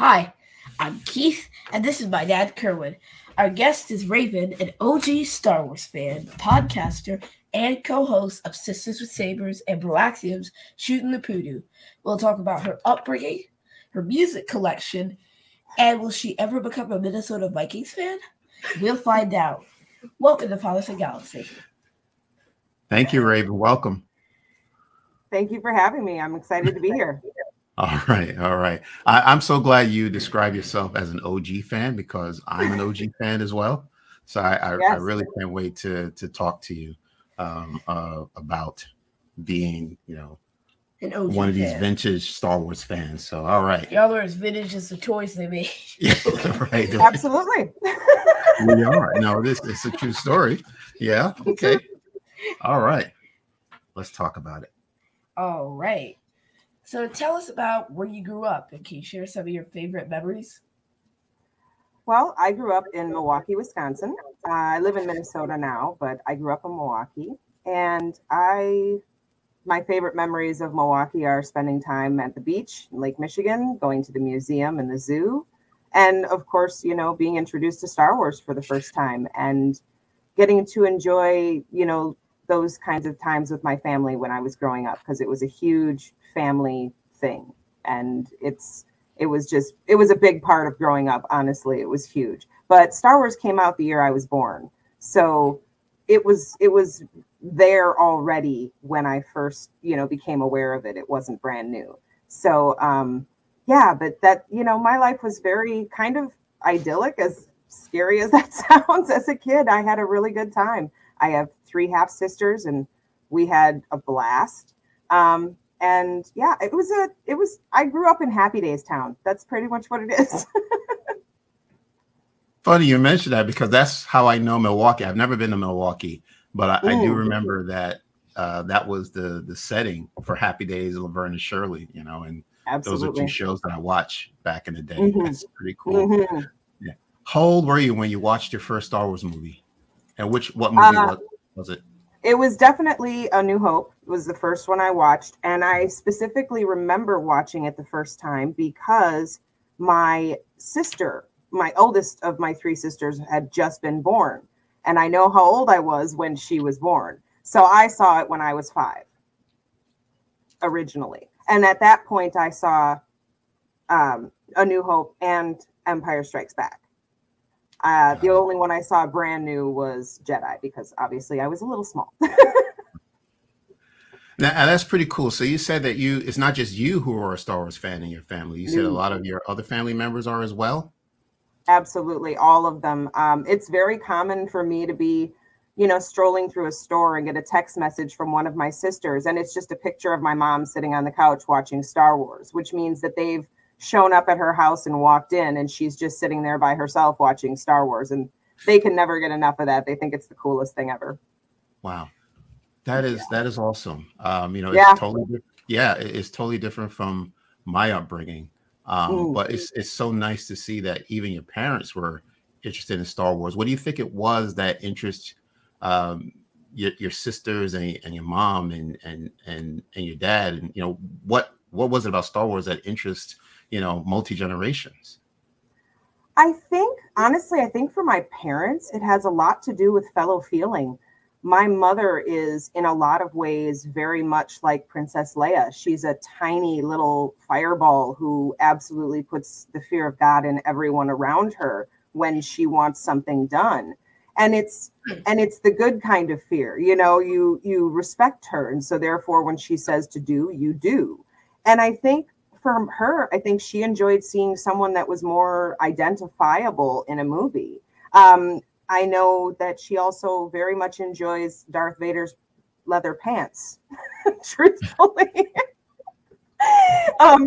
Hi, I'm Keith, and this is my dad, Kerwin. Our guest is Rayven, an OG Star Wars fan, podcaster, and co-host of Sisters with Sabers and Broaxium's Shooting the Poodoo. We'll talk about her upbringing, her music collection, and will she ever become a Minnesota Vikings fan? We'll find out. Welcome to Father.Son.Galaxy. Thank you, Rayven. Welcome. Thank you for having me. I'm excited to be here. All right. All right. I'm so glad you describe yourself as an OG fan because I'm an OG fan as well. So I really can't wait to talk to you about being, An OG one of these fan. vintage Star Wars fans. So, all right. Y'all are as vintage as the toys they made. Right. Absolutely. We are. No, it's a true story. Yeah. Okay. All right. Let's talk about it. All right. So tell us about where you grew up, and can you share some of your favorite memories? Well, I grew up in Milwaukee, Wisconsin. I live in Minnesota now, but I grew up in Milwaukee. And my favorite memories of Milwaukee are spending time at the beach in Lake Michigan, going to the museum and the zoo. And of course, being introduced to Star Wars for the first time and getting to enjoy, those kinds of times with my family when I was growing up, because it was a huge family thing. And it was a big part of growing up. Honestly, it was huge. But Star Wars came out the year I was born. So it was there already when I first, became aware of it. It wasn't brand new. So, but that, my life was very kind of idyllic, as scary as that sounds. As a kid, I had a really good time. I have 3 half sisters and we had a blast. And yeah, I grew up in Happy Days Town. That's pretty much what it is. Funny you mentioned that because that's how I know Milwaukee. I've never been to Milwaukee, but I do remember that that was the setting for Happy Days, Laverne and Shirley, and Absolutely. Those are 2 shows that I watched back in the day. That's pretty cool. Yeah. How old were you when you watched your first Star Wars movie? And what movie was it? It was definitely A New Hope. It was the first one I watched. And I specifically remember watching it the first time because my sister, my oldest of my 3 sisters, had just been born. And I know how old I was when she was born. So I saw it when I was 5 originally. And at that point, I saw A New Hope and Empire Strikes Back. The only one I saw brand new was Jedi because obviously I was a little small. Now that's pretty cool. So you said that it's not just you who are a Star Wars fan in your family. You said a lot of your other family members are as well? Absolutely. All of them. It's very common for me to be, strolling through a store and get a text message from one of my sisters. And it's just a picture of my mom sitting on the couch watching Star Wars, which means that they've shown up at her house and walked in and she's just sitting there by herself watching Star Wars, and they can never get enough of that. They think it's the coolest thing ever. Wow. That is awesome. It's totally different. Yeah, it's totally different from my upbringing. But it's so nice to see that even your parents were interested in Star Wars. What do you think it was that interests your sisters and your mom and your dad? And what was it about Star Wars that interests multi-generations? I think for my parents, it has a lot to do with fellow feeling. My mother is in a lot of ways very much like Princess Leia. She's a tiny little fireball who absolutely puts the fear of God in everyone around her when she wants something done. And it's the good kind of fear. You respect her. And so therefore, when she says to do, you do. And I think for her, I think she enjoyed seeing someone that was more identifiable in a movie. I know that she also very much enjoys Darth Vader's leather pants, truthfully.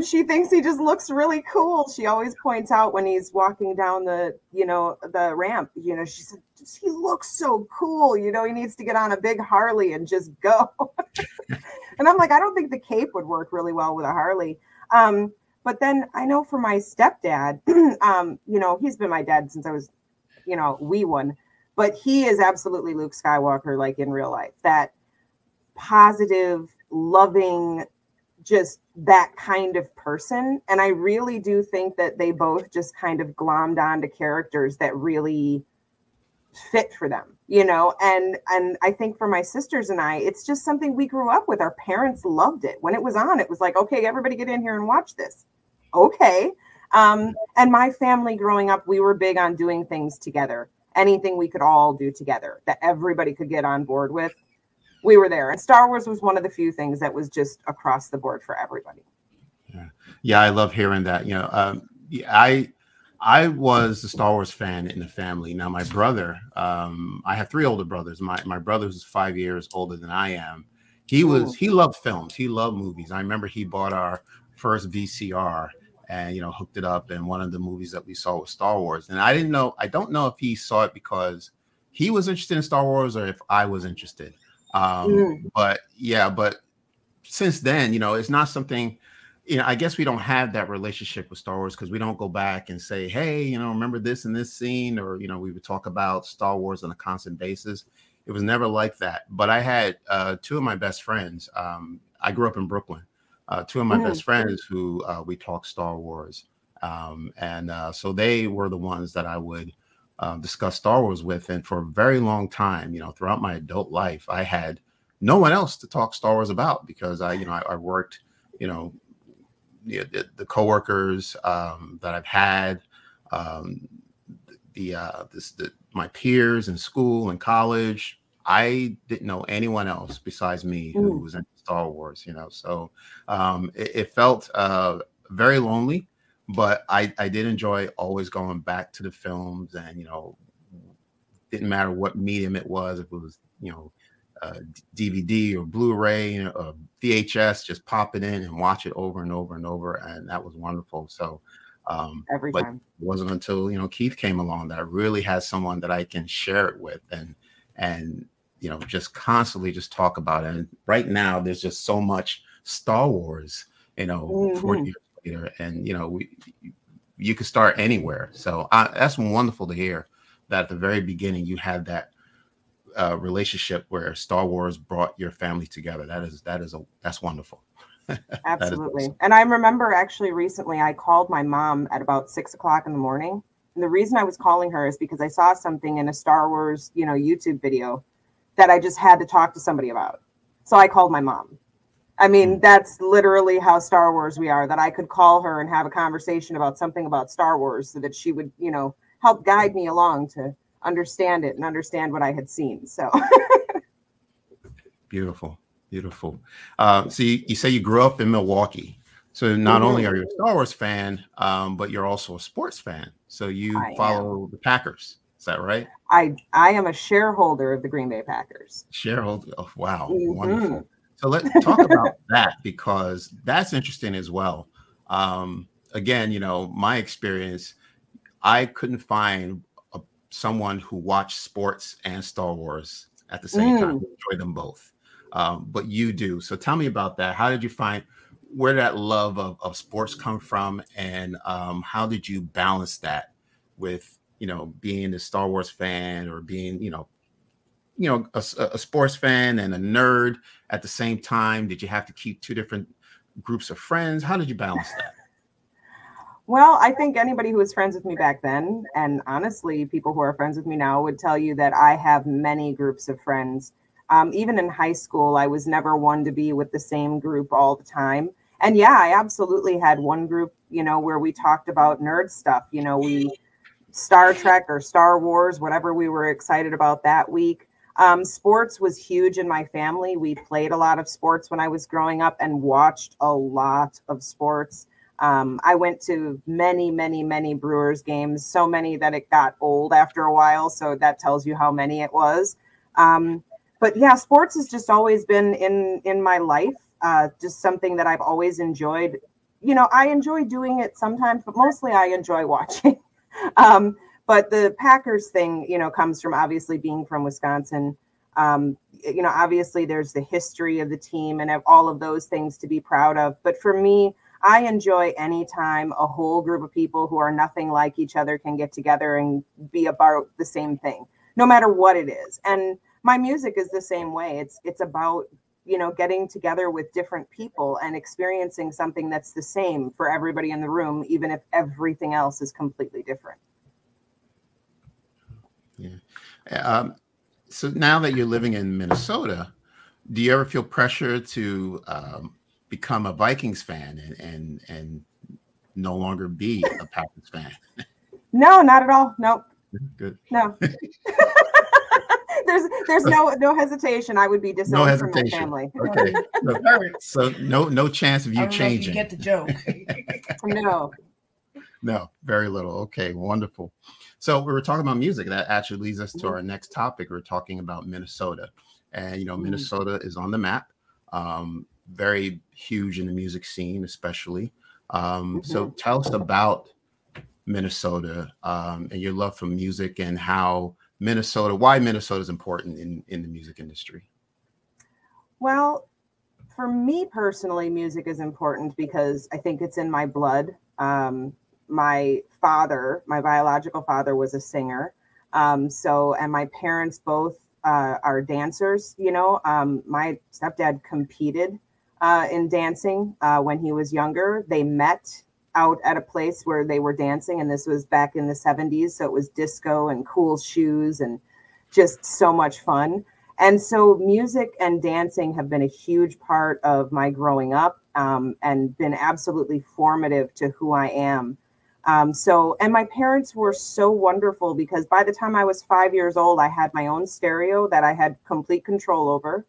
She thinks he just looks really cool. She always points out when he's walking down the ramp, she said, he looks so cool. He needs to get on a big Harley and just go. And I'm like, I don't think the cape would work really well with a Harley. But then I know for my stepdad, he's been my dad since I was, wee one, but he is absolutely Luke Skywalker, like in real life. That positive, loving, just that kind of person. And I really do think that they both just kind of glommed onto characters that really fit for them, you know. And I think for my sisters and I, it's just something we grew up with. Our parents loved it. When it was on, it was like, okay, everybody get in here and watch this. Okay. And my family growing up, we were big on doing things together. Anything we could all do together that everybody could get on board with, we were there. And Star Wars was one of the few things that was just across the board for everybody. Yeah, I love hearing that. You know, I was a Star Wars fan in the family. Now, my brother, I have 3 older brothers. My brother is 5 years older than I am. He loved films. He loved movies. I remember he bought our first VCR and, you know, hooked it up. And one of the movies that we saw was Star Wars. And I don't know if he saw it because he was interested in Star Wars or if I was interested. But since then, you know, it's not something, you know, I guess we don't have that relationship with Star Wars because we don't go back and say, hey, you know, remember this and this scene, or, you know, we would talk about Star Wars on a constant basis. It was never like that. But I had 2 of my best friends. I grew up in Brooklyn. 2 of my best friends who we talked Star Wars. So they were the ones that I would discuss Star Wars with. And for a very long time, you know, throughout my adult life, I had no one else to talk Star Wars about because I worked, you know, the coworkers that I've had, my peers in school and college. I didn't know anyone else besides me who was into Star Wars, you know. So it felt very lonely. But I did enjoy always going back to the films, and, you know, didn't matter what medium it was, if it was, you know, DVD or Blu-ray, you know, or VHS, just pop it in and watch it over and over and over. And that was wonderful. So every time. It wasn't until, you know, Keith came along that I really had someone that I can share it with and, you know, just constantly just talk about it. And right now there's just so much Star Wars, you know, 40 years later, and, you know, you could start anywhere. So that's wonderful to hear that at the very beginning you had that relationship where Star Wars brought your family together. That's wonderful. Absolutely. Awesome. And I remember actually recently I called my mom at about 6 o'clock in the morning. And the reason I was calling her is because I saw something in a Star Wars, you know, YouTube video that I just had to talk to somebody about. So I called my mom. I mean, that's literally how Star Wars we are, that I could call her and have a conversation about something about Star Wars so that she would, you know, help guide me along to understand it and understand what I had seen. So beautiful. Beautiful. So you say you grew up in Milwaukee. So not only are you a Star Wars fan, but you're also a sports fan. So you follow the Packers. Is that right? I am a shareholder of the Green Bay Packers. Shareholder. Oh, wow. Wonderful. So let's talk about that, because that's interesting as well. Again, you know, my experience, I couldn't find someone who watched sports and Star Wars at the same time, enjoy them both. But you do. So tell me about that. How did you find, where did that love of sports come from? And how did you balance that with, you know, being a Star Wars fan or being, you know, a sports fan and a nerd at the same time? Did you have to keep 2 different groups of friends? How did you balance that? Well, I think anybody who was friends with me back then, and honestly, people who are friends with me now, would tell you that I have many groups of friends. Even in high school, I was never one to be with the same group all the time. And yeah, I absolutely had one group, you know, where we talked about nerd stuff. You know, Star Trek or Star Wars, whatever we were excited about that week. Sports was huge in my family. We played a lot of sports when I was growing up and watched a lot of sports. I went to many, many, many Brewers games, so many that it got old after a while. So that tells you how many it was. But yeah, sports has just always been in my life, just something that I've always enjoyed. You know, I enjoy doing it sometimes, but mostly I enjoy watching. But the Packers thing, you know, comes from obviously being from Wisconsin. You know, obviously there's the history of the team and all of those things to be proud of. But for me, I enjoy any time a whole group of people who are nothing like each other can get together and be about the same thing, no matter what it is. And my music is the same way. It's about you know, getting together with different people and experiencing something that's the same for everybody in the room, even if everything else is completely different. Yeah. So now that you're living in Minnesota, do you ever feel pressure to become a Vikings fan and no longer be a Packers fan? No, not at all. Nope. Good. No. There's no hesitation. I would be disowned from my family. Okay. So no chance of you changing. You get the joke. No, very little. Okay, wonderful. So we were talking about music. That actually leads us to our next topic. We're talking about Minnesota, and you know, Minnesota is on the map. Very huge in the music scene, especially. So tell us about Minnesota and your love for music and why Minnesota is important in the music industry. Well, for me personally, music is important because I think it's in my blood. My biological father was a singer. And my parents both are dancers, you know. My stepdad competed in dancing when he was younger. They met out at a place where they were dancing, and this was back in the 70s. So it was disco and cool shoes and just so much fun. And so music and dancing have been a huge part of my growing up and been absolutely formative to who I am. And my parents were so wonderful because by the time I was 5 years old, I had my own stereo that I had complete control over.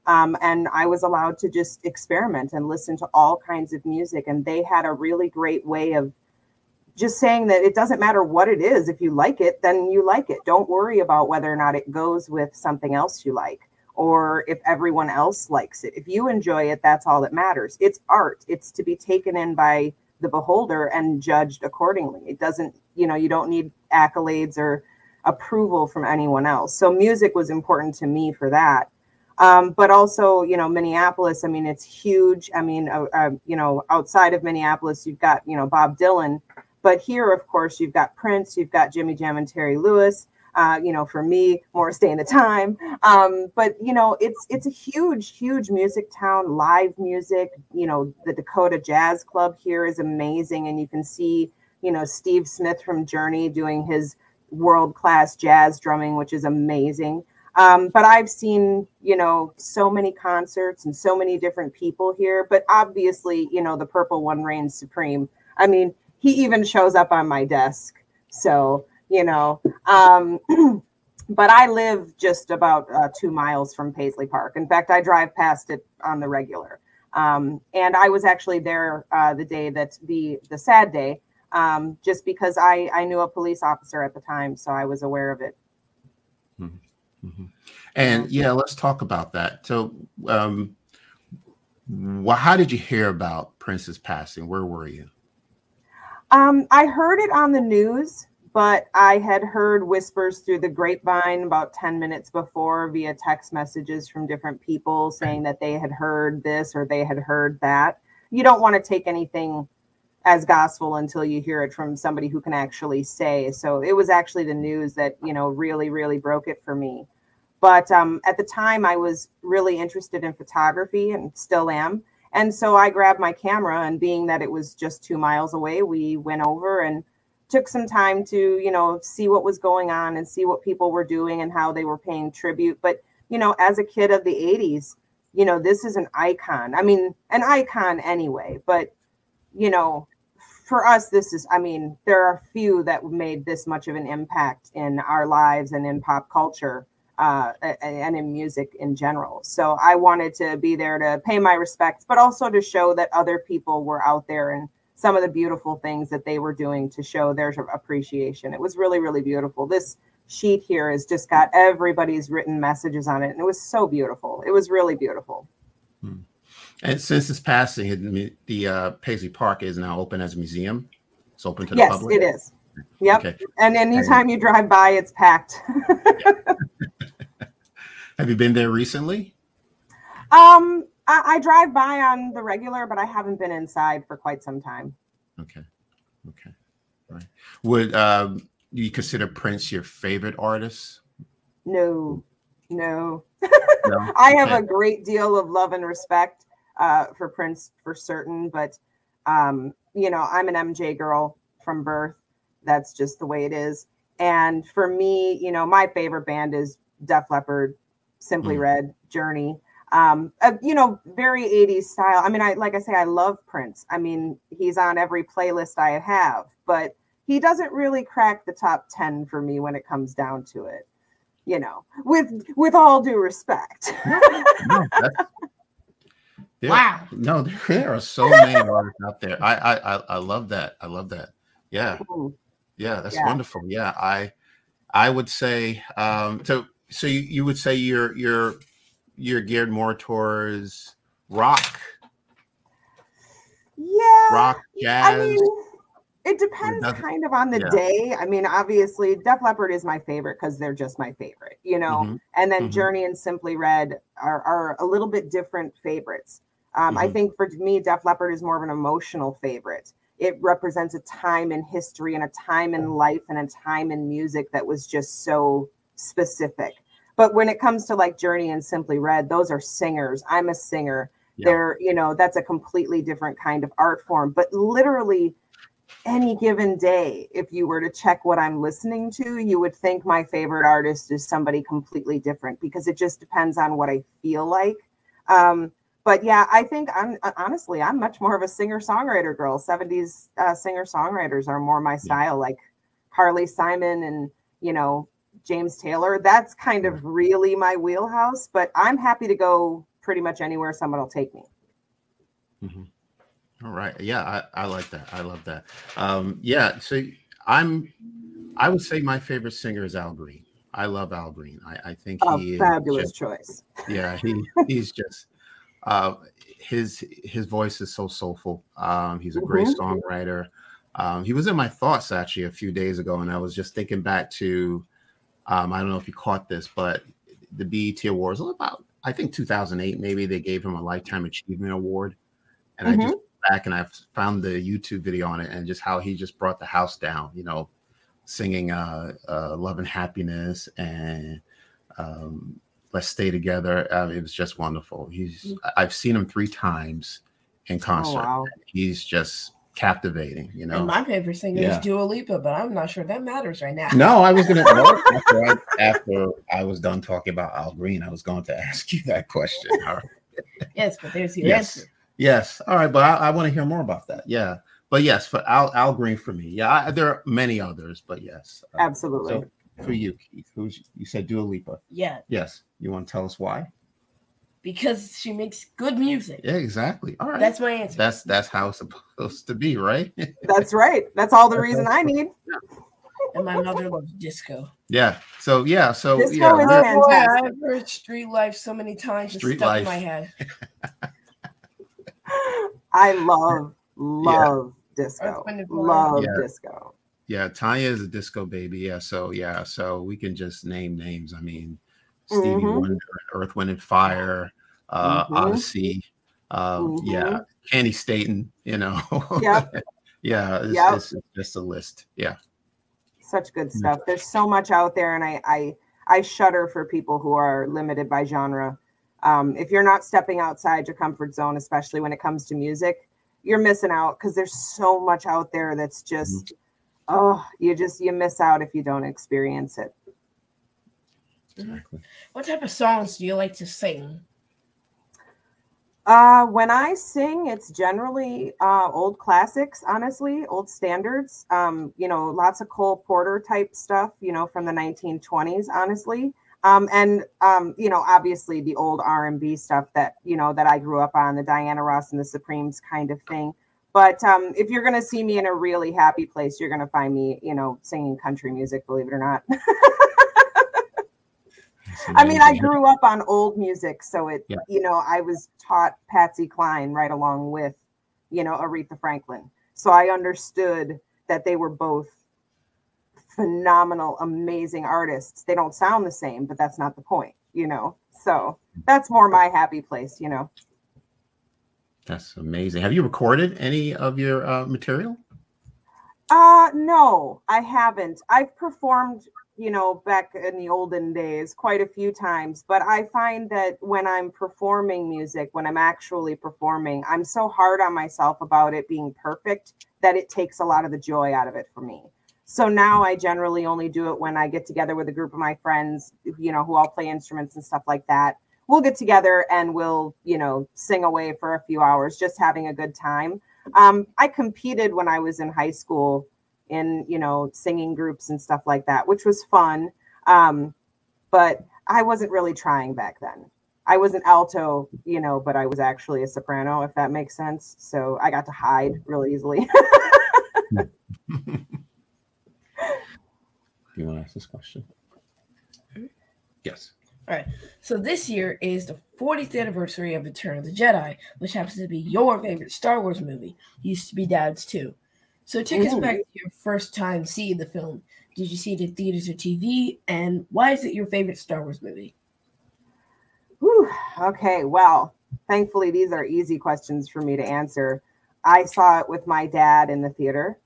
And I was allowed to just experiment and listen to all kinds of music. And they had a really great way of just saying that it doesn't matter what it is. If you like it, then you like it. Don't worry about whether or not it goes with something else you like, or if everyone else likes it. If you enjoy it, that's all that matters. It's art. It's to be taken in by the beholder and judged accordingly. It doesn't, you know, you don't need accolades or approval from anyone else. So music was important to me for that. But also, you know, Minneapolis, I mean, it's huge. I mean, you know, outside of Minneapolis, you've got, you know, Bob Dylan. But here, of course, you've got Prince, you've got Jimmy Jam and Terry Lewis. You know, for me, Morris Day and the Time. But, you know, it's a huge, huge music town, live music. You know, the Dakota Jazz Club here is amazing. And you can see, you know, Steve Smith from Journey doing his world-class jazz drumming, which is amazing. But I've seen, you know, so many concerts and so many different people here. But obviously, you know, the Purple One reigns supreme. I mean, he even shows up on my desk. So, you know, but I live just about 2 miles from Paisley Park. In fact, I drive past it on the regular. And I was actually there the day that the sad day, just because I knew a police officer at the time. So I was aware of it. And yeah, let's talk about that. So how did you hear about Prince's passing? Where were you? I heard it on the news, but I had heard whispers through the grapevine about 10 minutes before via text messages from different people saying that they had heard this or they had heard that. You don't want to take anything as gospel until you hear it from somebody who can actually say. So it was actually the news that, you know, really, really broke it for me. But at the time, I was really interested in photography and still am. And so I grabbed my camera, and being that it was just 2 miles away, we went over and took some time to, you know, see what was going on and see what people were doing and how they were paying tribute. But, you know, as a kid of the 80s, you know, this is an icon. I mean, an icon anyway. But, you know, for us, this is, I mean, there are few that made this much of an impact in our lives and in pop culture. And in music in general. So I wanted to be there to pay my respects, but also to show that other people were out there and some of the beautiful things that they were doing to show their appreciation. It was really, really beautiful. This sheet here has just got everybody's written messages on it. And it was so beautiful. It was really beautiful. And since his passing, the Paisley Park is now open as a museum. It's open to the public. Yes, it is. Yep. Okay. And anytime you drive by, it's packed. Have you been there recently? I drive by on the regular, but I haven't been inside for quite some time. Okay. Right. Would you consider Prince your favorite artist? No. No? I have a great deal of love and respect for Prince for certain, but you know, I'm an MJ girl from birth. That's just the way it is. And for me, you know, my favorite band is Def Leppard, Simply Red, Journey. You know, very 80s style. I mean, like I say, I love Prince. I mean, he's on every playlist I have, but he doesn't really crack the top 10 for me when it comes down to it. You know, with all due respect. Wow. No, there are so many artists out there. I love that. I love that. Yeah. Yeah, that's wonderful. Yeah. I would say so you would say you're geared more towards rock. Yeah. Rock, jazz. I mean, it depends kind of on the day. I mean, obviously, Def Leppard is my favorite because they're just my favorite, you know. And then Journey and Simply Red are a little bit different favorites. I think for me, Def Leppard is more of an emotional favorite. It represents a time in history and a time in life and a time in music that was just so specific. But when it comes to like Journey and Simply Red, those are singers. I'm a singer. They're, you know, that's a completely different kind of art form. But literally any given day, if you were to check what I'm listening to, you would think my favorite artist is somebody completely different because it just depends on what I feel like. But yeah, I think I'm much more of a singer-songwriter girl. 70s singer-songwriters are more my style, like Carly Simon and, you know, James Taylor. That's kind of really my wheelhouse, but I'm happy to go pretty much anywhere someone will take me. All right. Yeah, I like that. I love that. Yeah, so I would say my favorite singer is Al Green. I love Al Green. I think he is fabulous choice. Yeah, he's just his voice is so soulful. He's a great songwriter. He was in my thoughts actually a few days ago, and I was just thinking back to I don't know if you caught this, but the BET Awards about I think 2008 maybe they gave him a Lifetime Achievement Award, and I just went back and I found the YouTube video on it and just how he just brought the house down, you know, singing Love and Happiness and Let's Stay Together. It was just wonderful. I've seen him 3 times in concert. Oh, wow. He's just captivating, you know. And my favorite singer is Dua Lipa, but I'm not sure that matters right now. No, I was gonna after I was done talking about Al Green, I was going to ask you that question. All right. Yes, but there's your answer. Yes. All right, but I want to hear more about that. Yeah. But yes, for Al Green for me. Yeah, there are many others, but yes. Absolutely. So for you, Keith, you said Dua Lipa. Yeah. Yes. You want to tell us why? Because she makes good music. Yeah, exactly. All right. That's my answer. That's how it's supposed to be, right? That's right. That's all the reason I need. And my mother loves disco. Yeah. So disco is fantastic. I've heard Street Life so many times. It's stuck in my head. I love disco. Love disco. Yeah, Tanya is a disco baby. Yeah, so we can just name names. I mean, Stevie Wonder, Earth, Wind and Fire, Odyssey, yeah, Kenny Staten, you know. It's just a list. Yeah. Such good stuff. There's so much out there, and I shudder for people who are limited by genre. If you're not stepping outside your comfort zone, especially when it comes to music, you're missing out because there's so much out there that's just, you miss out if you don't experience it. Exactly. What type of songs do you like to sing? When I sing, it's generally old classics, honestly, old standards. You know, lots of Cole Porter type stuff, you know, from the 1920s, honestly. And you know, obviously the old R&B stuff that, you know, that I grew up on, the Diana Ross and the Supremes kind of thing. But if you're going to see me in a really happy place, you're going to find me, you know, singing country music, believe it or not. I mean, I grew up on old music, so you know, I was taught Patsy Cline right along with, you know, Aretha Franklin. So I understood that they were both phenomenal, amazing artists. They don't sound the same, but that's not the point, you know. So that's more my happy place, you know. That's amazing. Have you recorded any of your material? No, I haven't. I've performed you know, back in the olden days quite a few times, but I find that when I'm performing music, when I'm actually performing, I'm so hard on myself about it being perfect that it takes a lot of the joy out of it for me. So now I generally only do it when I get together with a group of my friends, you know, who all play instruments and stuff like that. We'll get together and we'll, you know, sing away for a few hours, just having a good time. I competed when I was in high school in, you know, singing groups and stuff like that, which was fun. But I wasn't really trying back then. I was an alto, you know, but I was actually a soprano, if that makes sense. So I got to hide really easily. You want to ask this question? Yes. All right. So this year is the 40th anniversary of Return of the Jedi, which happens to be your favorite Star Wars movie. Used to be Dad's too. So take us back to your first time seeing the film. Did you see it in theaters or TV? And why is it your favorite Star Wars movie? Whew. Okay, well, thankfully these are easy questions for me to answer. I saw it with my dad in the theater.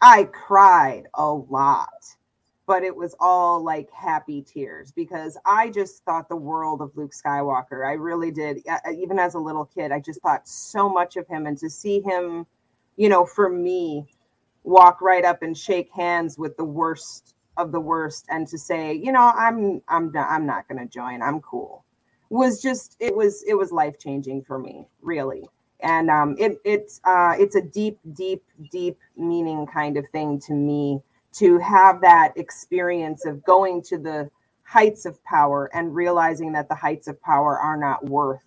I cried a lot, but it was all like happy tears because I just thought the world of Luke Skywalker. I really did. Even as a little kid, I just thought so much of him, and to see him, you know, for me, walk right up and shake hands with the worst of the worst and to say, you know, I'm not going to join. I'm cool. Was just, it was life-changing for me, really. And it's a deep, deep, deep meaning kind of thing to me to have that experience of going to the heights of power and realizing that the heights of power are not worth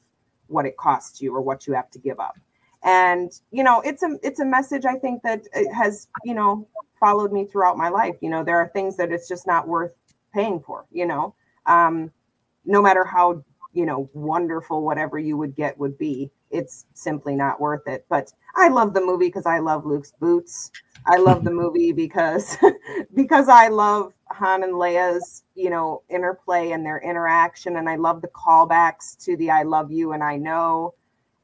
what it costs you or what you have to give up. And, you know, it's a message I think that it has, you know, followed me throughout my life. You know, there are things that it's just not worth paying for, you know, no matter how, you know, wonderful whatever you would get would be, it's simply not worth it. But I love the movie because I love Luke's boots. I love the movie because I love Han and Leia's, you know, interplay and their interaction. And I love the callbacks to the I love you and I know.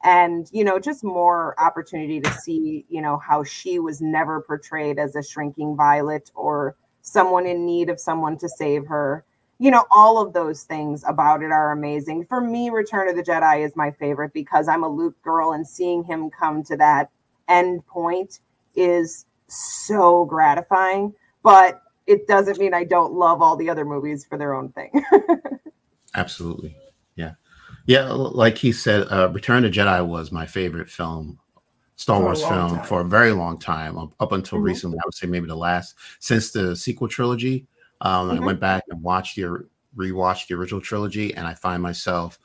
And, you know, just more opportunity to see, you know, how she was never portrayed as a shrinking violet or someone in need of someone to save her. You know, all of those things about it are amazing. For me, Return of the Jedi is my favorite because I'm a Luke girl, and seeing him come to that end point is so gratifying. But it doesn't mean I don't love all the other movies for their own thing. Absolutely. Yeah. Yeah. Like he said, Return of the Jedi was my favorite film, Star Wars film for a very long time, up until recently. I would say maybe since the sequel trilogy. I went back and rewatched the original trilogy, and I find myself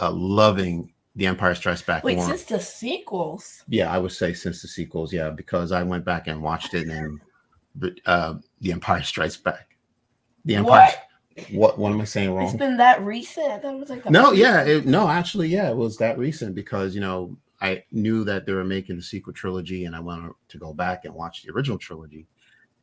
loving The Empire Strikes Back. Wait, since the sequels? Yeah, I would say since the sequels. Yeah, because I went back and watched it, and The Empire Strikes Back. The Empire. What am I saying wrong? It's been that recent. I thought it was like actually, it was that recent because, you know, I knew that they were making the sequel trilogy, and I wanted to go back and watch the original trilogy.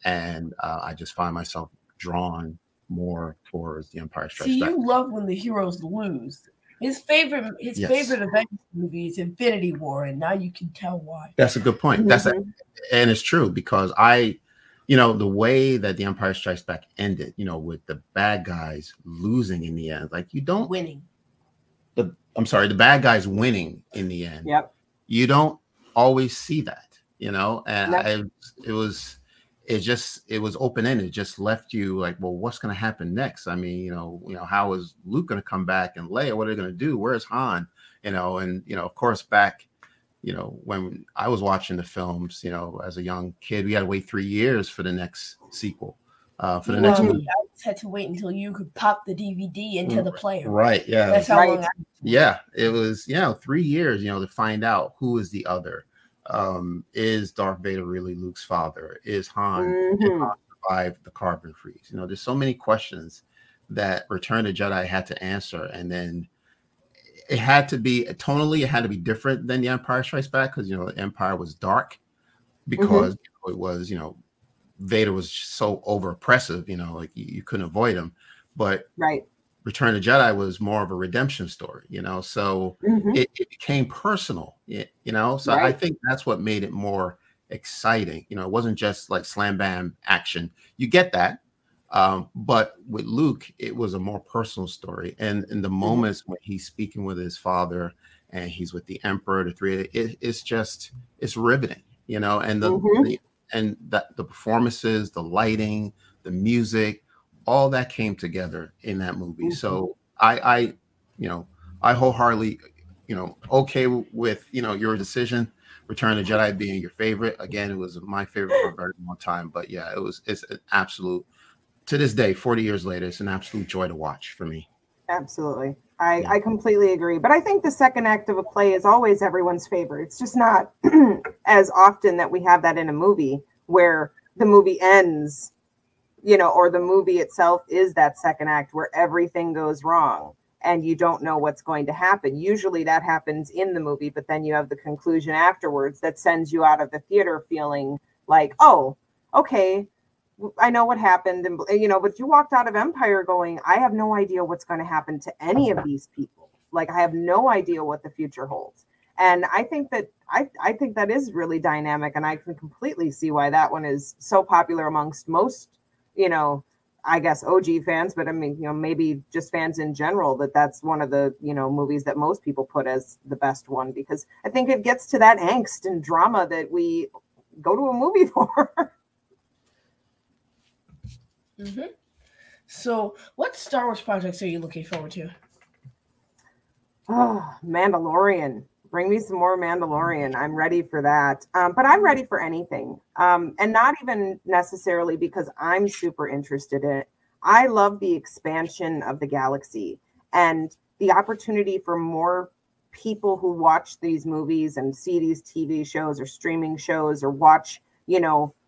And I just find myself drawn more towards The Empire Strikes Back. See, you love when the heroes lose. His favorite Avengers movie is Infinity War, and now you can tell why. That's a good point. And it's true because you know, the way that The Empire Strikes Back ended, you know, with the bad guys losing in the end, like winning. The bad guys winning in the end. Yep. You don't always see that, you know, and it was open-ended. It just left you like, well, what's going to happen next? I mean, you know, how is Luke going to come back, and Leia, what are they going to do? Where's Han? You know, and, you know, of course, back, you know, when I was watching the films, you know, as a young kid, we had to wait 3 years for the next sequel. Next movie. I just had to wait until you could pop the DVD into the player. Right. Yeah. That's how long it was, 3 years, you know, to find out who is the other. Is Darth Vader really Luke's father? Is Han survive the carbon freeze? You know, there's so many questions that Return of the Jedi had to answer, and then it had to be different than The Empire Strikes Back because, you know, the Empire was dark because it was, you know, Vader was so over oppressive, you know, like you couldn't avoid him. But Return of the Jedi was more of a redemption story, you know, so it became personal, you know, so I think that's what made it more exciting. You know, it wasn't just like slam bam action. You get that. But with Luke, it was a more personal story. And in the moments when he's speaking with his father and he's with the Emperor, it's riveting, you know, and the performances, the lighting, the music, all that came together in that movie. So I wholeheartly, okay with, your decision, Return of the Jedi being your favorite. Again, it was my favorite for a very long time, but yeah, it's an absolute, to this day, 40 years later, it's an absolute joy to watch for me. Absolutely. I completely agree. But I think the second act of a play is always everyone's favorite. It's just not as often that we have that in a movie where the movie ends, or the movie itself is that second act where everything goes wrong and you don't know what's going to happen. Usually that happens in the movie, but then you have the conclusion afterwards that sends you out of the theater feeling like, oh, okay, I know what happened. And, but you walked out of Empire going, I have no idea what's going to happen to any of these people. Like, I have no idea what the future holds. And I think that I think that is really dynamic. And I can completely see why that one is so popular amongst most, I guess OG fans, but I mean, maybe just fans in general, that's one of the, movies that most people put as the best one, because I think it gets to that angst and drama that we go to a movie for. So what Star Wars projects are you looking forward to? Oh, Mandalorian. Bring me some more Mandalorian. I'm ready for that. But I'm ready for anything. And not even necessarily because I'm super interested in it. I love the expansion of the galaxy and the opportunity for more people who watch these movies and see these TV shows or streaming shows or watch,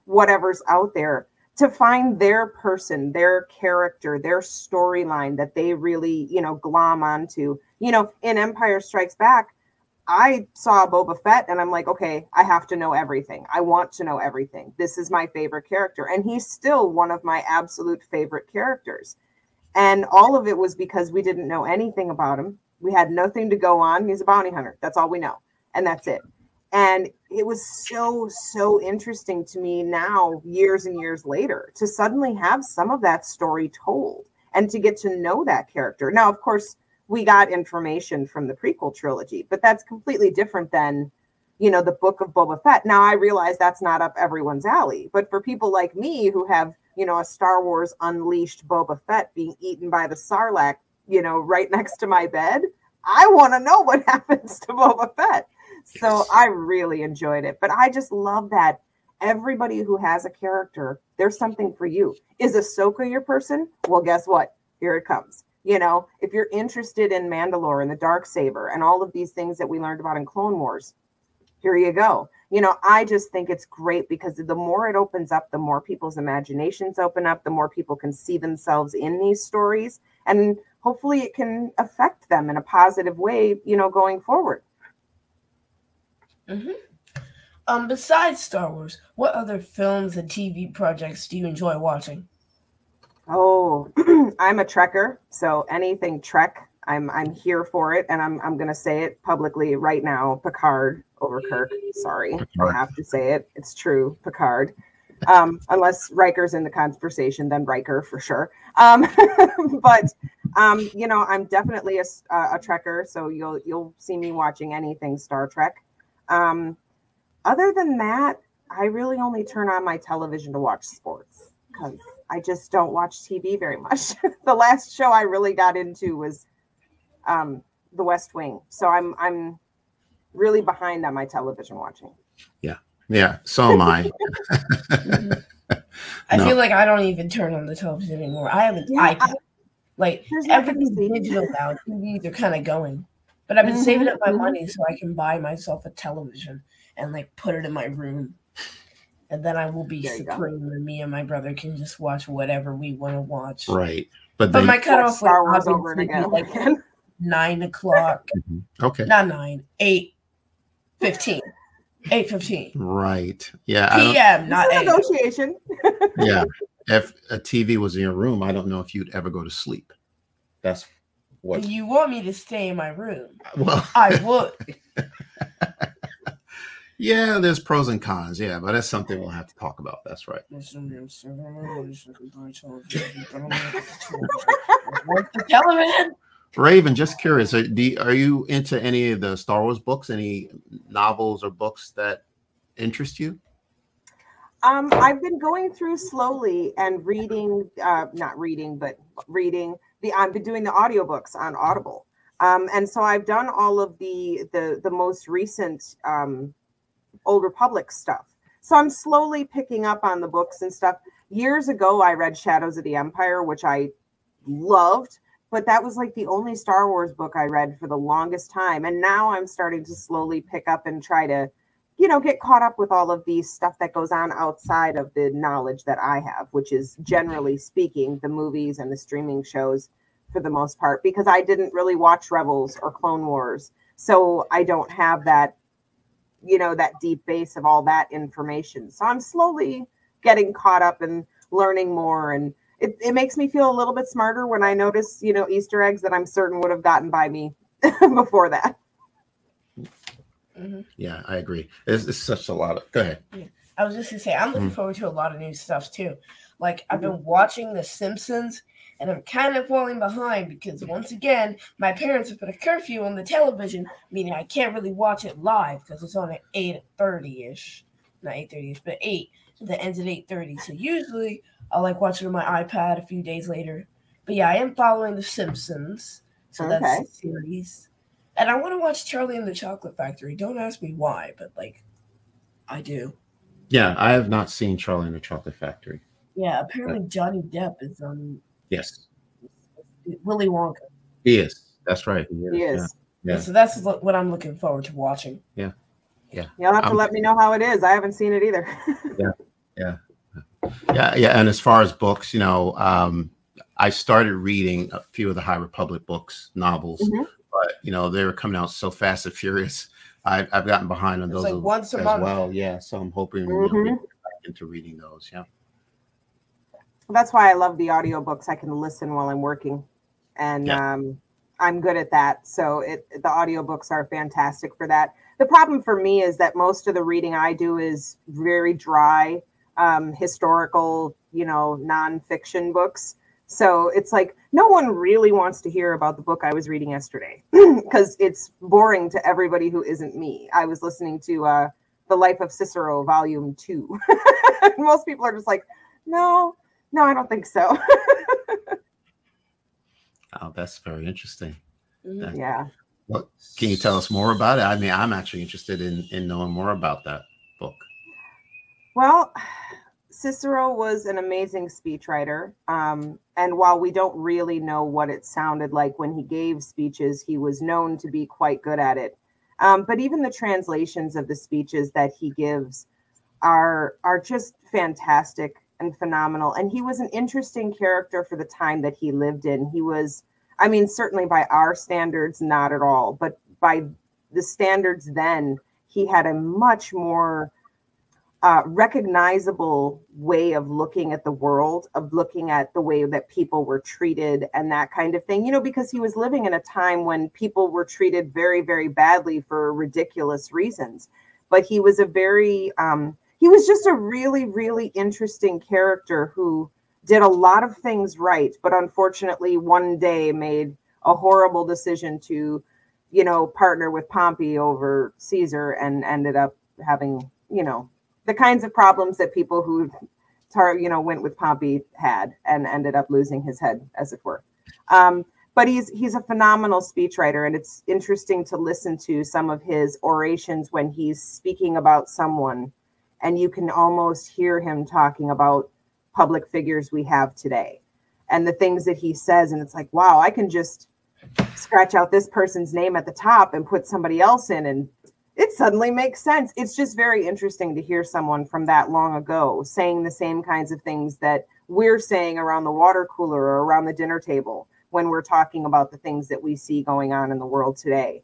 whatever's out there, to find their person, their character, their storyline that they really, glom onto. In Empire Strikes Back, I saw Boba Fett and I'm like, okay, I have to know everything. I want to know everything. This is my favorite character. And he's still one of my absolute favorite characters. And all of it was because we didn't know anything about him. We had nothing to go on. He's a bounty hunter. That's all we know. And that's it. And it was so interesting to me now, years and years later, to suddenly have some of that story told and to get to know that character. Now, of course, we got information from the prequel trilogy, but that's completely different than, the book of Boba Fett. Now, I realize that's not up everyone's alley, but for people like me who have, a Star Wars Unleashed Boba Fett being eaten by the Sarlacc, right next to my bed, I want to know what happens to Boba Fett. So I really enjoyed it. But I just love that everybody who has a character, there's something for you. Is Ahsoka your person? Well, guess what? Here it comes. If you're interested in Mandalore and the Darksaber and all of these things that we learned about in Clone Wars, here you go. I just think it's great because the more it opens up, the more people's imaginations open up, the more people can see themselves in these stories. And hopefully it can affect them in a positive way, going forward. Besides Star Wars, what other films and TV projects do you enjoy watching? Oh, I'm a Trekker, so anything Trek, I'm here for it, and I'm going to say it publicly right now. Picard over Kirk. Sorry, Picard. I have to say it. It's true, Picard. Unless Riker's in the conversation, then Riker for sure. But I'm definitely a Trekker, so you'll see me watching anything Star Trek. Other than that, I really only turn on my television to watch sports because I just don't watch TV very much. The last show I really got into was The West Wing. So I'm really behind on my television watching. Yeah. So am I. I feel like I don't even turn on the television anymore. I have an iPad. Like everything's digital now. TVs are kind of going. But I've been saving up my money so I can buy myself a television and put it in my room. And then I will be supreme and me and my brother can just watch whatever we want to watch. Right. But my cutoff was obviously 9 o'clock. Okay. Not 9, 8:15. 8:15. Right. Yeah. PM, not 8. Negotiation. Yeah. If a TV was in your room, I don't know if you'd ever go to sleep. That's what you want me to stay in my room. Well, I would. Yeah, there's pros and cons. Yeah, but that's something we'll have to talk about. That's right. Raven, just curious, are you into any of the Star Wars books? Any novels or books that interest you? I've been going through slowly and reading, not reading, but reading I've been doing the audiobooks on Audible. And so I've done all of the most recent Old Republic stuff. So I'm slowly picking up on the books and stuff. Years ago, I read Shadows of the Empire, which I loved, but that was like the only Star Wars book I read for the longest time. And now I'm starting to slowly pick up and try to, get caught up with all of these stuff that goes on outside of the knowledge that I have, which is generally speaking, the movies and the streaming shows for the most part, because I didn't really watch Rebels or Clone Wars. So I don't have that, that deep base of all that information. So I'm slowly getting caught up and learning more. And it makes me feel a little bit smarter when I notice, Easter eggs that I'm certain would have gotten by me before that. Mm-hmm. Yeah, I agree. It's such a lot of. Go ahead. Yeah. I was just gonna say I'm looking forward to a lot of new stuff too. Like I've been watching The Simpsons, and I'm kind of falling behind because once again, my parents have put a curfew on the television, meaning I can't really watch it live because it's on at 8:30ish, not 8:30ish, but 8. That ends at 8:30. So usually I'll like watch it on my iPad a few days later. But yeah, I am following The Simpsons, so that's the series. And I want to watch Charlie and the Chocolate Factory. Don't ask me why, but like, I do. Yeah, I have not seen Charlie and the Chocolate Factory. Yeah, apparently Johnny Depp is Yes. Willy Wonka. He is. That's right. He is. Yeah. So that's what I'm looking forward to watching. Yeah. You'll have to let me know how it is. I haven't seen it either. Yeah. And as far as books, I started reading a few of the High Republic books, novels. Mm-hmm. But they were coming out so fast and furious. I've gotten behind on those like once a as month. well. Yeah, so I'm hoping we get back into reading those. Yeah, that's why I love the audiobooks. I can listen while I'm working, and I'm good at that. So the audiobooks are fantastic for that. The problem for me is that most of the reading I do is very dry, historical, nonfiction books. So it's like no one really wants to hear about the book I was reading yesterday because it's boring to everybody who isn't me. I was listening to The Life of Cicero, Volume 2. Most people are just like, no, I don't think so. Oh, that's very interesting. Yeah. Well, can you tell us more about it? I mean, I'm actually interested in knowing more about that book. Well, Cicero was an amazing speechwriter. And while we don't really know what it sounded like when he gave speeches, he was known to be quite good at it. But even the translations of the speeches that he gives are just fantastic and phenomenal. And he was an interesting character for the time that he lived in. He was, certainly by our standards, not at all. But by the standards then, he had a much more recognizable way of looking at the world, of looking at the way that people were treated and that kind of thing, because he was living in a time when people were treated very, very badly for ridiculous reasons. But he was he was just a really, really interesting character who did a lot of things right, but unfortunately one day made a horrible decision to, partner with Pompey over Caesar and ended up having, the kinds of problems that people who, went with Pompey had and ended up losing his head, as it were. But he's a phenomenal speechwriter, and it's interesting to listen to some of his orations when he's speaking about someone, and you can almost hear him talking about public figures we have today and the things that he says. And it's like, wow, I can just scratch out this person's name at the top and put somebody else in, and it suddenly makes sense. It's just very interesting to hear someone from that long ago saying the same kinds of things that we're saying around the water cooler or around the dinner table when we're talking about the things that we see going on in the world today.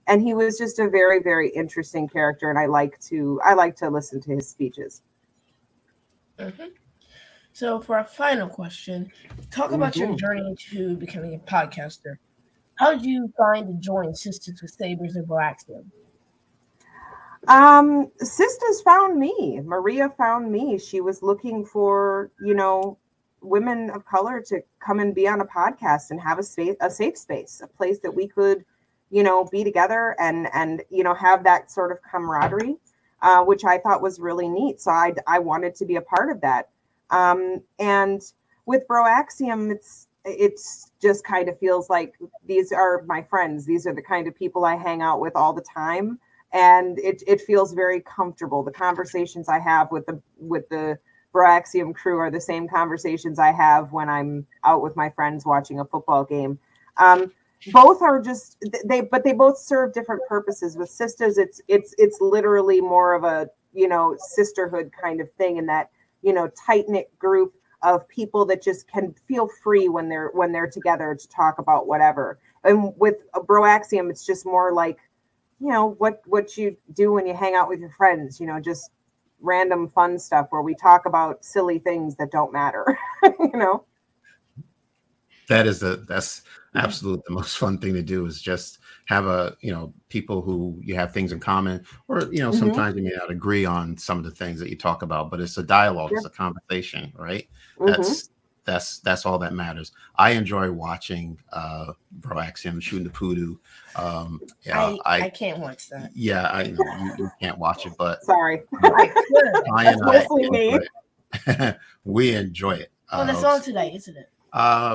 And he was just a very, very interesting character, and I like to listen to his speeches. Mm-hmm. So for our final question, talk about your journey to becoming a podcaster. How did you find to join Sisters with Sabers and Blackstone? Sisters found me. Maria found me. She was looking for, women of color to come and be on a podcast and have a safe space, a place that we could, be together and have that sort of camaraderie, which I thought was really neat. So I wanted to be a part of that. And with Broaxium, it's just kind of feels like these are my friends. These are the kind of people I hang out with all the time. And it feels very comfortable. The conversations I have with the Broaxium crew are the same conversations I have when I'm out with my friends watching a football game. Both are just they both serve different purposes. With Sisters, it's literally more of a sisterhood kind of thing, in that tight-knit group of people that just can feel free when they're together to talk about whatever. And with Broaxium, it's just more like, what you do when you hang out with your friends, just random fun stuff where we talk about silly things that don't matter. That's absolutely the most fun thing to do, is just have people who you have things in common, or sometimes you may not agree on some of the things that you talk about, but it's a dialogue, it's a conversation, right? That's all that matters. I enjoy watching Broaxium shooting the poodoo. I can't watch that. Yeah, I know you can't watch it, but sorry, that's mostly me. We enjoy it. Well, that's on today, isn't it?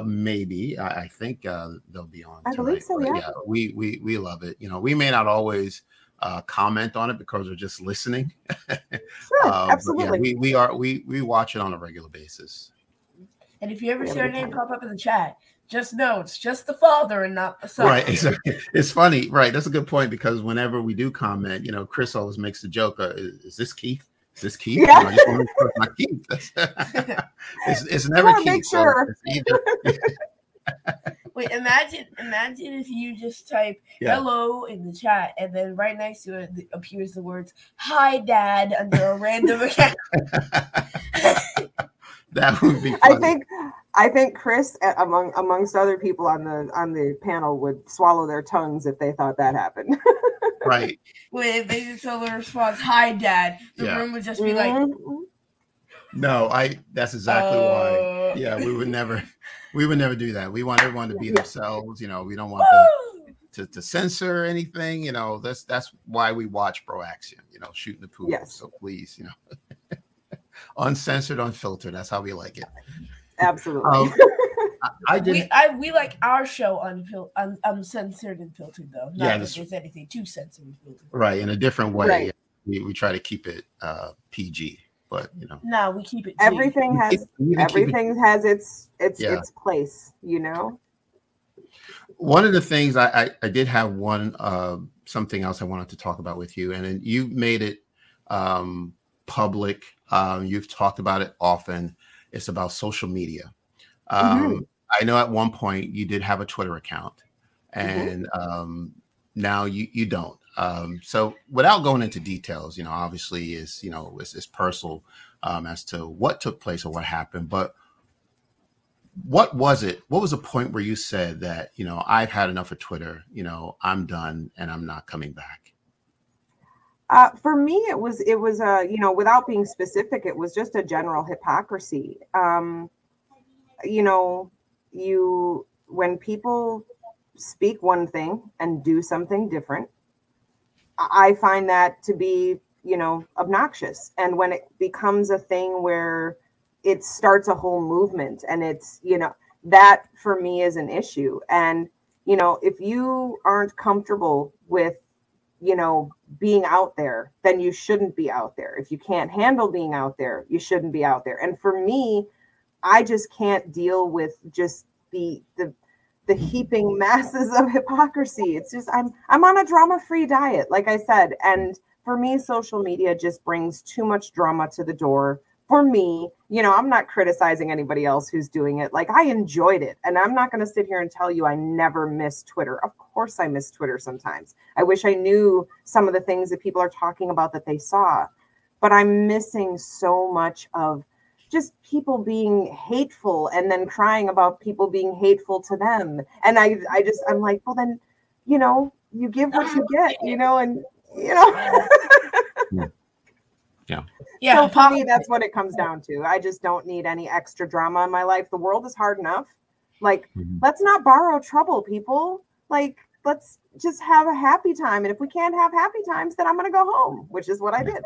Maybe I think they'll be on. I believe so. Yeah. We love it. We may not always comment on it because we're just listening. Sure, absolutely. Yeah, we watch it on a regular basis. And if you ever see our name pop up in the chat, just know it's just the father and not the son. Right. Exactly. It's funny. Right. That's a good point, because whenever we do comment, Chris always makes the joke, is this Keith? Is this Keith? Yeah. I just want to it's not Keith. It's never Keith. Make sure. Wait, imagine if you just type hello in the chat, and then right next to it appears the words "Hi, Dad" under a random account. That would be funny. I think Chris, amongst other people on the panel, would swallow their tongues if they thought that happened. Right. Wait, if they just tell the response, "Hi, Dad," the room would just be like, "No, that's exactly why." Yeah, we would never do that. We want everyone to be themselves. We don't want to censor anything. That's why we watch Broaxium. Shooting the poodle. Yes. So please, uncensored, unfiltered. That's how we like it. Absolutely. We like our show uncensored and filtered, though. Not that there's anything too censored and filtered. Right, in a different way. Right. We try to keep it PG, but No, we keep it. Everything has its place. One of the things I did have something else I wanted to talk about with you, and then you made it public. You've talked about it often. It's about social media. I know at one point you did have a Twitter account, and now you don't. So without going into details, obviously it's personal as to what took place or what happened. But what was it? What was the point where you said that, I've had enough of Twitter, I'm done and I'm not coming back? For me, it was without being specific, it was just a general hypocrisy. When people speak one thing and do something different, I find that to be, obnoxious. And when it becomes a thing where it starts a whole movement, and it's, that for me is an issue. And, if you aren't comfortable with, being out there, then you shouldn't be out there. If you can't handle being out there, you shouldn't be out there. And for me, I just can't deal with just the heaping masses of hypocrisy. It's just, I'm on a drama-free diet, like I said. And for me, social media just brings too much drama to the door. For me, I'm not criticizing anybody else who's doing it. Like, I enjoyed it. And I'm not going to sit here and tell you I never miss Twitter. Of course I miss Twitter sometimes. I wish I knew some of the things that people are talking about that they saw. But I'm missing so much of just people being hateful and then crying about people being hateful to them. And I'm like, well, then, you give what you get, and. Yeah. So for me, that's what it comes down to. I just don't need any extra drama in my life. The world is hard enough. Like, let's not borrow trouble, people. Like, let's just have a happy time. And if we can't have happy times, then I'm going to go home, which is what I did.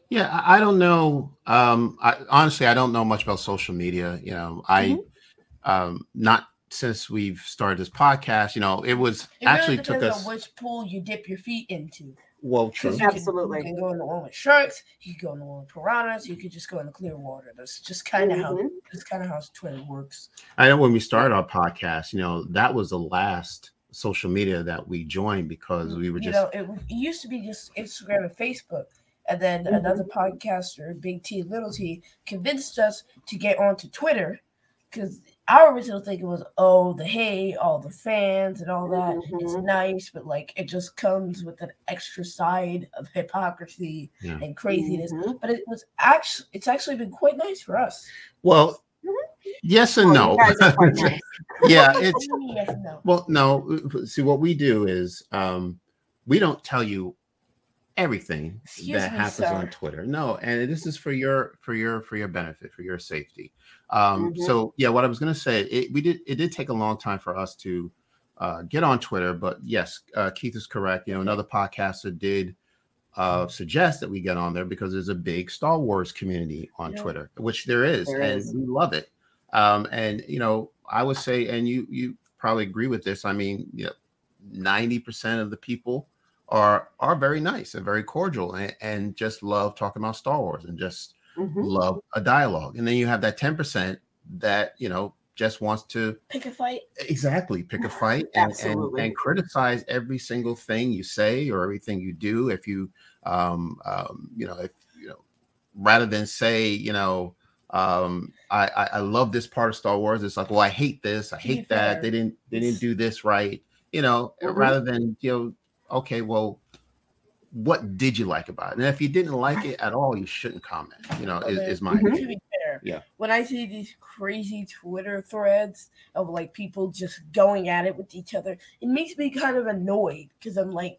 Yeah, I don't know. Honestly, I don't know much about social media. Not since we've started this podcast. It was really took us on which pool you dip your feet into. Well, true. Absolutely. You can go in the one with sharks. You can go in the one with piranhas. You could just go in the clear water. That's just kind of how Twitter works. I know when we started our podcast, that was the last social media that we joined because we were just. It used to be just Instagram and Facebook. And then another podcaster, Big T, Little T, convinced us to get onto Twitter because our original thinking was, all the fans and all that. It's nice, but it just comes with an extra side of hypocrisy and craziness. But it's actually been quite nice for us. Well, yes and no. You guys are quite nice. Yeah, it's yes and no. Well, no. See, what we do is we don't tell you everything that happens on Twitter. No, and this is for your benefit, for your safety. So yeah, what I was going to say, it did take a long time for us to get on Twitter, but yes, Keith is correct. Another podcaster did suggest that we get on there because there's a big Star Wars community on Twitter, which there is. We love it. And I would say, and you probably agree with this. I mean, 90% of the people are very nice and very cordial and just love talking about Star Wars and just love a dialogue. And then you have that 10% that, just wants to pick a fight. Exactly. Pick a fight and criticize every single thing you say or everything you do. If you, rather than say, I love this part of Star Wars. It's like, well, I hate this. I hate that. They didn't do this right. Rather than, okay, well, what did you like about it? And if you didn't like it at all, you shouldn't comment, is my opinion. To be fair, yeah. When I see these crazy Twitter threads of people just going at it with each other, it makes me kind of annoyed because I'm like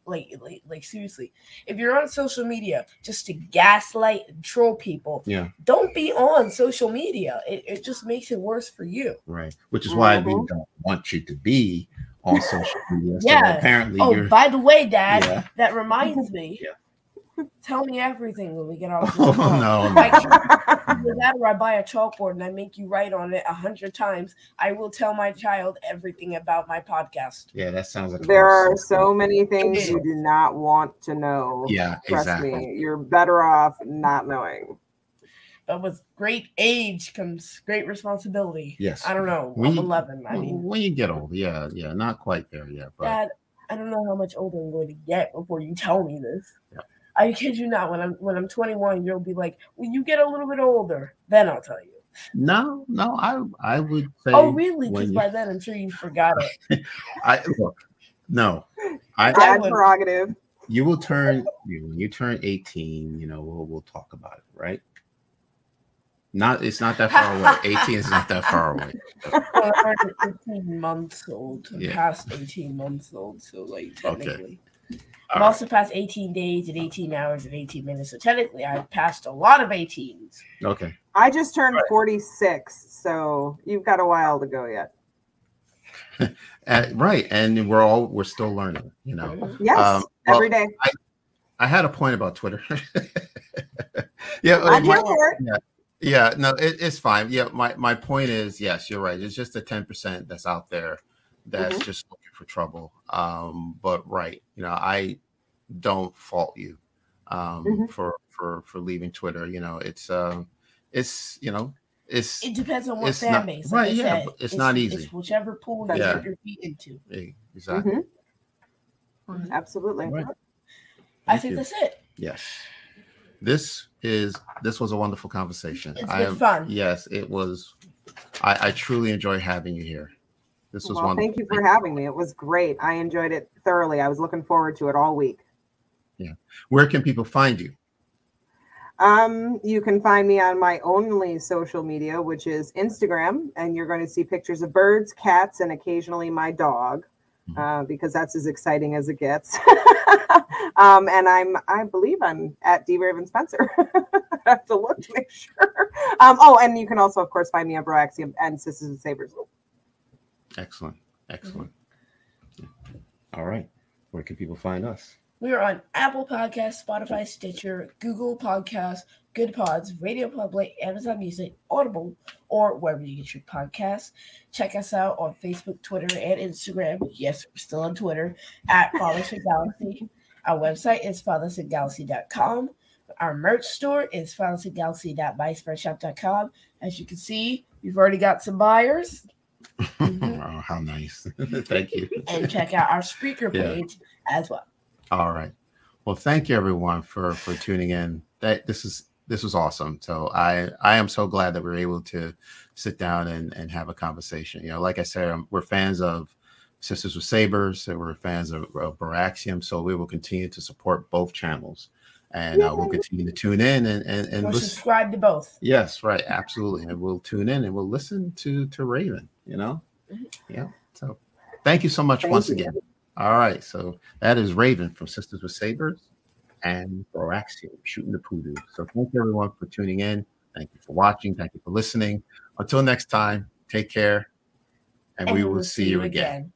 seriously, if you're on social media just to gaslight and troll people, don't be on social media. It just makes it worse for you. Right. Which is why we don't want you to be on social media. So apparently by the way, Dad, that reminds me. Tell me everything when we get off this call. No. Whenever I buy a chalkboard and I make you write on it 100 times, I will tell my child everything about my podcast. Yeah, that sounds like there are so many things you do not want to know. Yeah, trust me. You're better off not knowing. But with great age comes great responsibility. Yes. I don't know. I'm 11. I mean, when you get old, not quite there yet. But Dad, I don't know how much older I'm going to get before you tell me this. Yeah. I kid you not. When I'm 21, you'll be like, when you get a little bit older, then I'll tell you. No, I would say. Oh, really? Because by then, I'm sure you forgot it. Dad prerogative. You will turn when you turn 18. We'll talk about it, right? It's not that far away. 18 is not that far away. I'm 18 months old. I'm past 18 months old, so technically. Okay. I'm also past 18 days and 18 hours and 18 minutes. So technically, I've passed a lot of 18s. Okay. I just turned 46, so you've got a while to go yet. Right, and we're still learning. Yes, every day. I had a point about Twitter. I'm here for it. Yeah, no, it's fine. Yeah, my point is, yes, you're right. It's just the 10% that's out there that's just looking for trouble. But right, I don't fault you for leaving Twitter. It depends on what fan base. Right, but it's not easy. It's whichever pool you put your feet into. Exactly. Absolutely. Right. I think that's it. Yes. This was a wonderful conversation. It's been fun. Yes, it was. I truly enjoy having you here. This was wonderful. Thank you for having me. It was great. I enjoyed it thoroughly. I was looking forward to it all week. Yeah. Where can people find you? You can find me on my only social media, which is Instagram, and you're going to see pictures of birds, cats, and occasionally my dog. because that's as exciting as it gets. And I believe I'm at D. Rayven Spencer. I have to look to make sure. And you can also, of course, find me on Broaxium and Sisters with Sabers. Excellent. All right. Where can people find us? We are on Apple Podcasts, Spotify, Stitcher, Google Podcasts, Good Pods, Radio Public, Amazon Music, Audible, or wherever you get your podcasts. Check us out on Facebook, Twitter, and Instagram. Yes, we're still on Twitter at Father.Son.Galaxy. Our website is Father.Son.Galaxy.com. Our merch store is Father.Son.Galaxy.myspreadshop.com. As you can see, we've already got some buyers. Oh, how nice. Thank you. And check out our speaker page as well. All right. Well, thank you everyone for tuning in. This was awesome. So I am so glad that we're able to sit down and have a conversation. You know, like I said, we're fans of Sisters with Sabers, and we're fans of Broaxium. So we will continue to support both channels, and we'll continue to tune in and we'll subscribe to both. Yes, right, absolutely. And we'll tune in and we'll listen to Rayven. You know, yeah. So thank you so much once again. All right, so that is Rayven from Sisters with Sabers and Broaxium, shooting the poodoo. So thank you everyone for tuning in. Thank you for watching. Thank you for listening. Until next time, take care, and we will see you again.